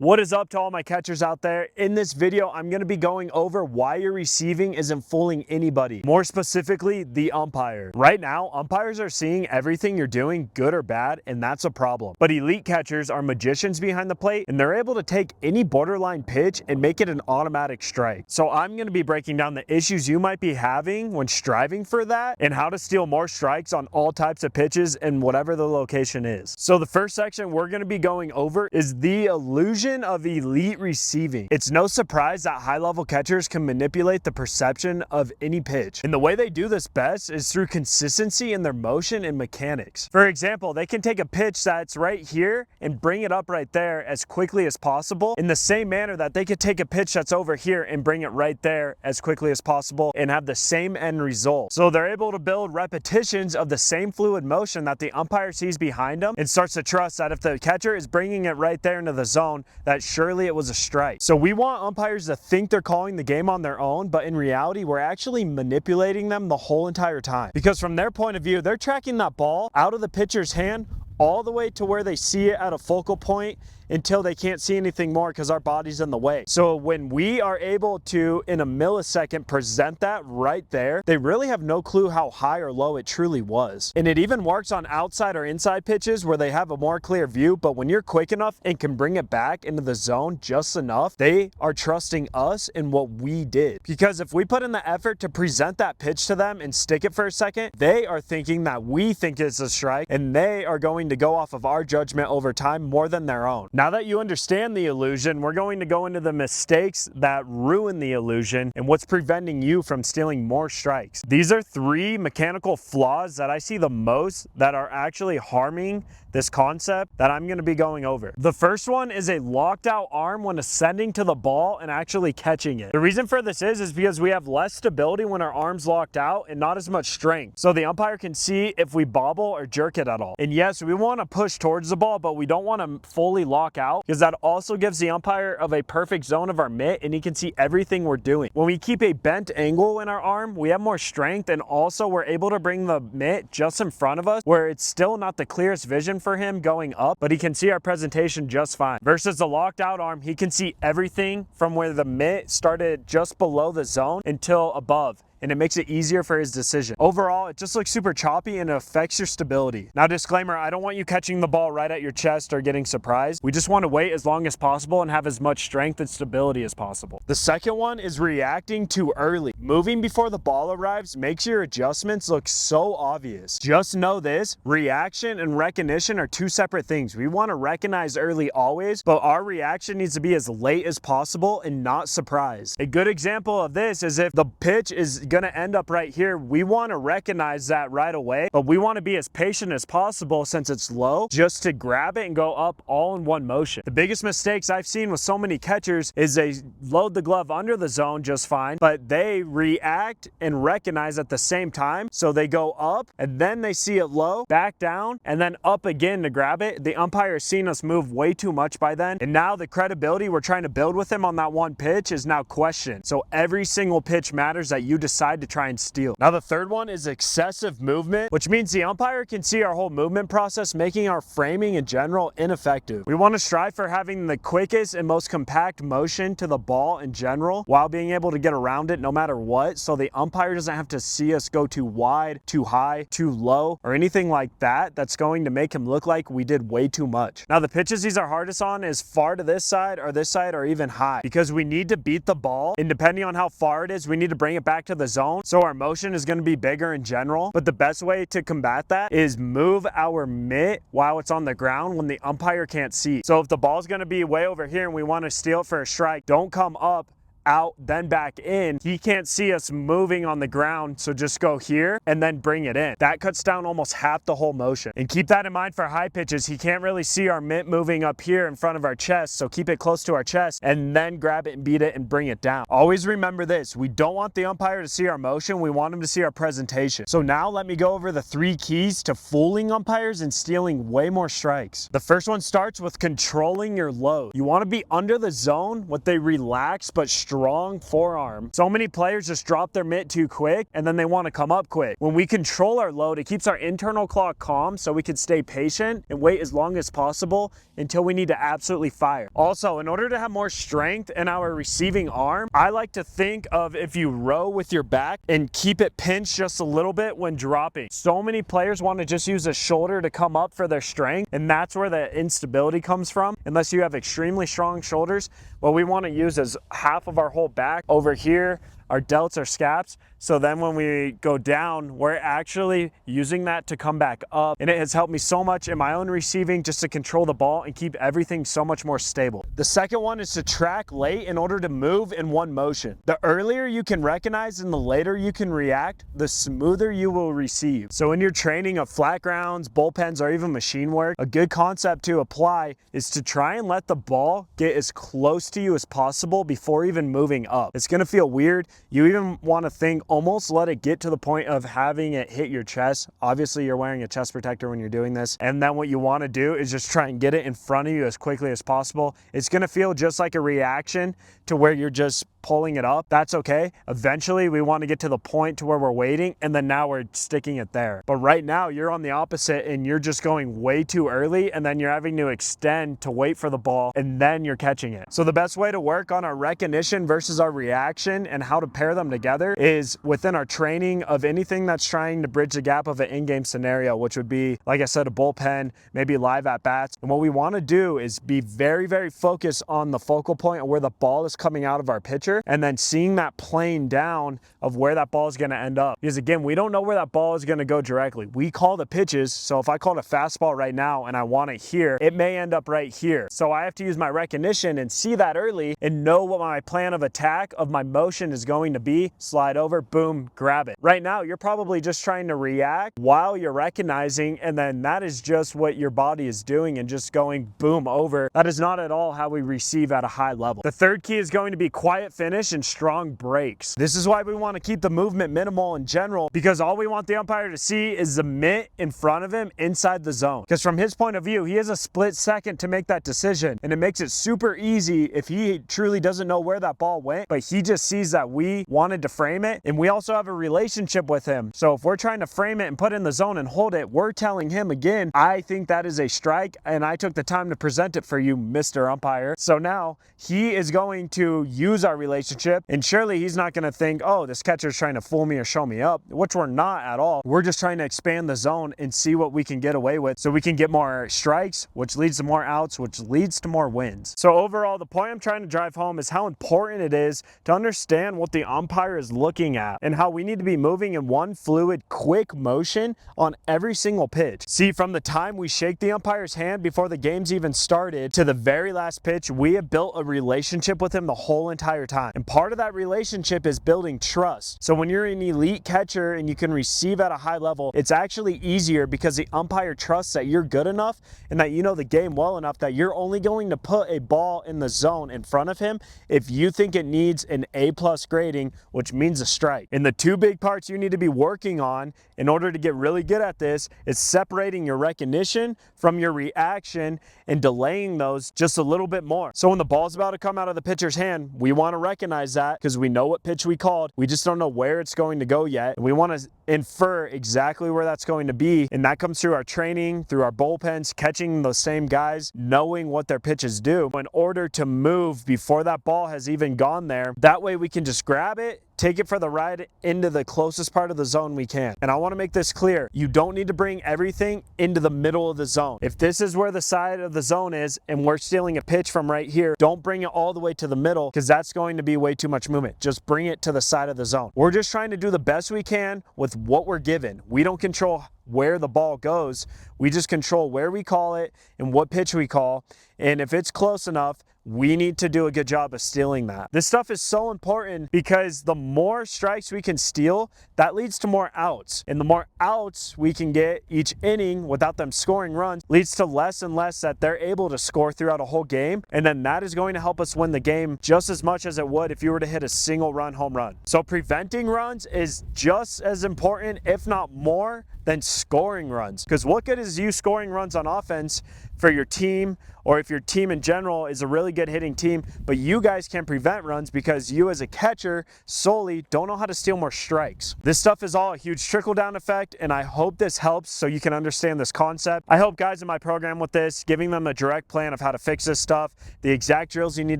What is up to all my catchers out there? In this video, I'm going to be going over why your receiving isn't fooling anybody. More specifically, the umpire. Right now, umpires are seeing everything you're doing, good or bad, and that's a problem. But elite catchers are magicians behind the plate, and they're able to take any borderline pitch and make it an automatic strike. So I'm going to be breaking down the issues you might be having when striving for that, and how to steal more strikes on all types of pitches and whatever the location is. So the first section we're going to be going over is the illusion of elite receiving. It's no surprise that high-level catchers can manipulate the perception of any pitch. And the way they do this best is through consistency in their motion and mechanics. For example, they can take a pitch that's right here and bring it up right there as quickly as possible, in the same manner that they could take a pitch that's over here and bring it right there as quickly as possible and have the same end result. So they're able to build repetitions of the same fluid motion that the umpire sees behind them and starts to trust that if the catcher is bringing it right there into the zone, that surely it was a strike. So we want umpires to think they're calling the game on their own, but in reality, we're actually manipulating them the whole entire time. Because from their point of view, they're tracking that ball out of the pitcher's hand all the way to where they see it at a focal point until they can't see anything more because our body's in the way. So when we are able to, in a millisecond, present that right there, they really have no clue how high or low it truly was. And it even works on outside or inside pitches where they have a more clear view, but when you're quick enough and can bring it back into the zone just enough, they are trusting us in what we did. Because if we put in the effort to present that pitch to them and stick it for a second, they are thinking that we think it's a strike, and they are going to go off of our judgment over time more than their own. Now that you understand the illusion, we're going to go into the mistakes that ruin the illusion and what's preventing you from stealing more strikes. These are three mechanical flaws that I see the most that are actually harming this concept that I'm going to be going over. The first one is a locked out arm when ascending to the ball and actually catching it. The reason for this is because we have less stability when our arm's locked out and not as much strength. So the umpire can see if we bobble or jerk it at all. And yes, we want to push towards the ball, but we don't want to fully lock out, because that also gives the umpire of a perfect zone of our mitt and he can see everything we're doing. When we keep a bent angle in our arm, we have more strength, and also we're able to bring the mitt just in front of us where it's still not the clearest vision for him going up, but he can see our presentation just fine. Versus the locked out arm, he can see everything from where the mitt started just below the zone until above, and it makes it easier for his decision. Overall, it just looks super choppy and it affects your stability. Now, disclaimer, I don't want you catching the ball right at your chest or getting surprised. We just want to wait as long as possible and have as much strength and stability as possible. The second one is reacting too early. Moving before the ball arrives makes your adjustments look so obvious. Just know this, reaction and recognition are two separate things. We want to recognize early always, but our reaction needs to be as late as possible and not surprised. A good example of this is if the pitch is going to end up right here, we want to recognize that right away, but we want to be as patient as possible since it's low, just to grab it and go up all in one motion. The biggest mistakes I've seen with so many catchers is they load the glove under the zone just fine, but they react and recognize at the same time. So they go up and then they see it low, back down, and then up again to grab it. The umpire has seen us move way too much by then, and now the credibility we're trying to build with him on that one pitch is now questioned. So every single pitch matters that you decide to try and steal. Now the third one is excessive movement, which means the umpire can see our whole movement process, making our framing in general ineffective. We want to strive for having the quickest and most compact motion to the ball in general while being able to get around it no matter what, so the umpire doesn't have to see us go too wide, too high, too low, or anything like that that's going to make him look like we did way too much. Now the pitches these are hardest on is far to this side or even high, because we need to beat the ball, and depending on how far it is, we need to bring it back to the zone, so our motion is going to be bigger in general. But the best way to combat that is move our mitt while it's on the ground when the umpire can't see. So if the ball's going to be way over here and we want to steal it for a strike, don't come up, out, then back in. He can't see us moving on the ground, so just go here and then bring it in. That cuts down almost half the whole motion. And keep that in mind for high pitches. He can't really see our mitt moving up here in front of our chest, so keep it close to our chest and then grab it and beat it and bring it down. Always remember this, we don't want the umpire to see our motion, we want him to see our presentation. So now let me go over the three keys to fooling umpires and stealing way more strikes. The first one starts with controlling your load. You want to be under the zone with a relaxed but strong forearm. So many players just drop their mitt too quick and then they want to come up quick. When we control our load, it keeps our internal clock calm so we can stay patient and wait as long as possible until we need to absolutely fire. Also, in order to have more strength in our receiving arm, I like to think of if you row with your back and keep it pinched just a little bit when dropping. So many players want to just use a shoulder to come up for their strength, and that's where the instability comes from. Unless you have extremely strong shoulders, what we want to use is half of our whole back over here, our delts, our scaps. So then when we go down, we're actually using that to come back up. And it has helped me so much in my own receiving just to control the ball and keep everything so much more stable. The second one is to track late in order to move in one motion. The earlier you can recognize and the later you can react, the smoother you will receive. So in your training of flat grounds, bullpens, or even machine work, a good concept to apply is to try and let the ball get as close to you as possible before even moving up. It's gonna feel weird. You even want to think, almost let it get to the point of having it hit your chest. Obviously, you're wearing a chest protector when you're doing this. And then what you want to do is just try and get it in front of you as quickly as possible. It's going to feel just like a reaction to where you're just pulling it up. That's okay. Eventually, we want to get to the point to where we're waiting, and then now we're sticking it there. But right now, you're on the opposite, and you're just going way too early, and then you're having to extend to wait for the ball, and then you're catching it. So the best way to work on our recognition versus our reaction and how to pair them together is within our training of anything that's trying to bridge the gap of an in-game scenario, which would be, like I said, a bullpen, maybe live at bats. And what we want to do is be very, very focused on the focal point of where the ball is coming out of our pitcher, and then seeing that plane down of where that ball is going to end up. Because again, we don't know where that ball is going to go directly. We call the pitches. So if I called a fastball right now and I want it here, it may end up right here. So I have to use my recognition and see that early and know what my plan of attack of my motion is going to be. Slide over, boom, grab it. Right now, you're probably just trying to react while you're recognizing, and then that is just what your body is doing and just going boom over. That is not at all how we receive at a high level. The third key is going to be quiet finish and strong breaks. This is why we want to keep the movement minimal in general, because all we want the umpire to see is the mitt in front of him inside the zone. Because from his point of view, he has a split second to make that decision, and it makes it super easy if he truly doesn't know where that ball went, but he just sees that we wanted to frame it, and we also have a relationship with him. So if we're trying to frame it and put it in the zone and hold it, we're telling him again, I think that is a strike, and I took the time to present it for you, Mr. Umpire. So now he is going to use our relationship, and surely he's not going to think, oh, this catcher's trying to fool me or show me up, which we're not at all. We're just trying to expand the zone and see what we can get away with so we can get more strikes, which leads to more outs, which leads to more wins. So overall, the point I'm trying to drive home is how important it is to understand what the umpire is looking at and how we need to be moving in one fluid, quick motion on every single pitch. See, from the time we shake the umpire's hand before the game's even started to the very last pitch, we have built a relationship with him the whole entire time. And part of that relationship is building trust. So when you're an elite catcher and you can receive at a high level, it's actually easier because the umpire trusts that you're good enough and that you know the game well enough that you're only going to put a ball in the zone in front of him if you think it needs an A+ grading, which means a strike. And the two big parts you need to be working on in order to get really good at this is separating your recognition from your reaction and delaying those just a little bit more. So when the ball's about to come out of the pitcher's hand, we want to recognize that because we know what pitch we called. We just don't know where it's going to go yet. And we want to infer exactly where that's going to be. And that comes through our training, through our bullpens, catching the same guys, knowing what their pitches do in order to move before that ball has even gone there. That way we can just grab it, take it for the ride into the closest part of the zone we can. And I want to make this clear. You don't need to bring everything into the middle of the zone. If this is where the side of the zone is and we're stealing a pitch from right here, don't bring it all the way to the middle because that's going to be way too much movement. Just bring it to the side of the zone. We're just trying to do the best we can with what we're given. We don't control where the ball goes. We just control where we call it and what pitch we call. And if it's close enough, we need to do a good job of stealing that. This stuff is so important because the more strikes we can steal, that leads to more outs. And the more outs we can get each inning without them scoring runs leads to less and less that they're able to score throughout a whole game. And then that is going to help us win the game just as much as it would if you were to hit a single run home run. So preventing runs is just as important, if not more, than scoring runs. Because what good is you scoring runs on offense for your team, or if your team in general is a really good hitting team, but you guys can prevent runs because you as a catcher solely don't know how to steal more strikes. This stuff is all a huge trickle-down effect, and I hope this helps so you can understand this concept. I help guys in my program with this, giving them a direct plan of how to fix this stuff, the exact drills you need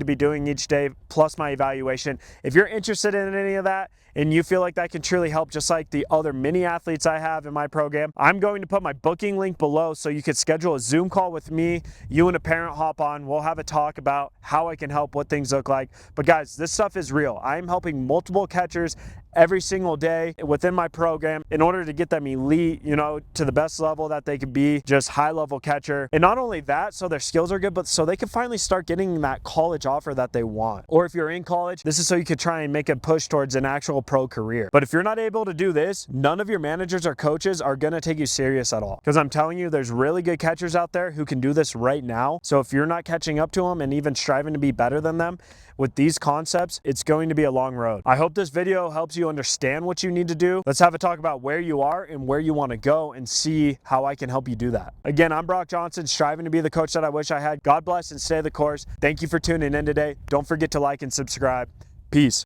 to be doing each day, plus my evaluation. If you're interested in any of that, and you feel like that can truly help, just like the other mini athletes I have in my program, I'm going to put my booking link below so you could schedule a Zoom call with me. You and a parent hop on. We'll have a talk about how I can help, what things look like. But guys, this stuff is real. I'm helping multiple catchers every single day within my program in order to get them elite, you know, to the best level that they could be, just high level catcher. And not only that, so their skills are good, but so they can finally start getting that college offer that they want. Or if you're in college, this is so you could try and make a push towards an actual pro career. But if you're not able to do this, none of your managers or coaches are going to take you serious at all. Because I'm telling you, there's really good catchers out there who can do this right now. So if you're not catching up to them and even striving to be better than them with these concepts, it's going to be a long road. I hope this video helps you understand what you need to do. Let's have a talk about where you are and where you want to go and see how I can help you do that. Again, I'm Brock Johnson, striving to be the coach that I wish I had. God bless and stay the course. Thank you for tuning in today. Don't forget to like and subscribe. Peace.